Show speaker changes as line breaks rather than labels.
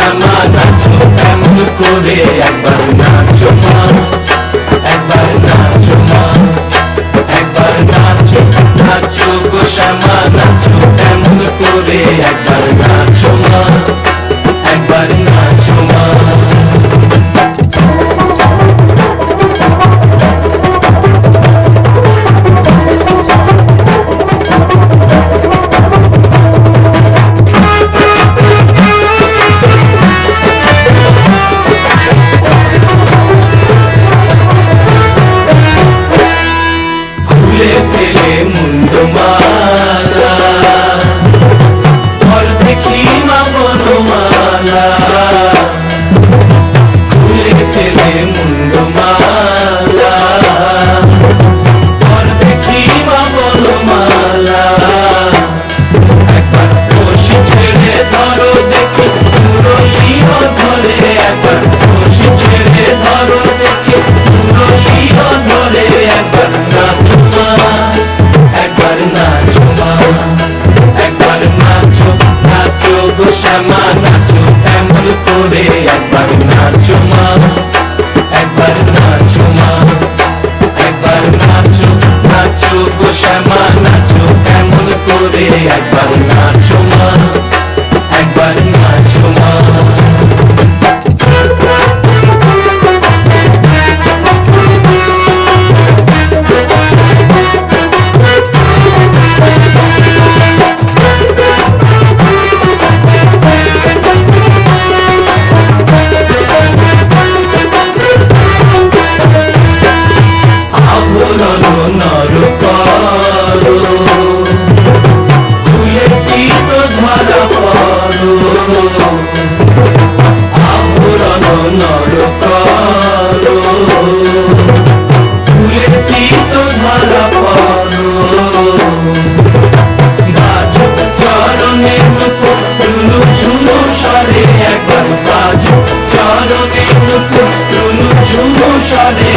শ্যামা নাচো এমন করে, একবার নাচো মা, একবার নাচো মা, একবার নাচো, নাচো গো শ্যামা নাচো এমন করে, একবার নাচো মা, একবার নাচো মা। খুলে ফেলে মুন্ডমালা, ঘর দেখি মা বনমালা, খুলে ফেলে মুন্ডমালা, ঘর দেখি মা বনমালা। একবার বসি ছেড়ে ধরো দেখি মুরলিও ধরে, একবার বসি ছেড়ে ধরো দেখি মুরলিও ধরে, একবার নাচো মা, একবার নাচো মা, একবার নাচো, নাচো গো শ্যামা নাচো এমন করে, একবার নাচো মা, একবার নাচো মা, একবার নাচো, নাচো গো শ্যামা নাচো এমন করে, একবার নাচো মা, একবার নাচো মা। আভরণ নর করো, খুলে তীত ধরা পড়ো, আভরণ নর করো, খুলে তীত ধরা পড়ো। বাজো চরণে মুকুট রুনু ঝুনু স্বরে, একবার বাজো চরণে মুকুট রুনু ঝুনু স্বরে,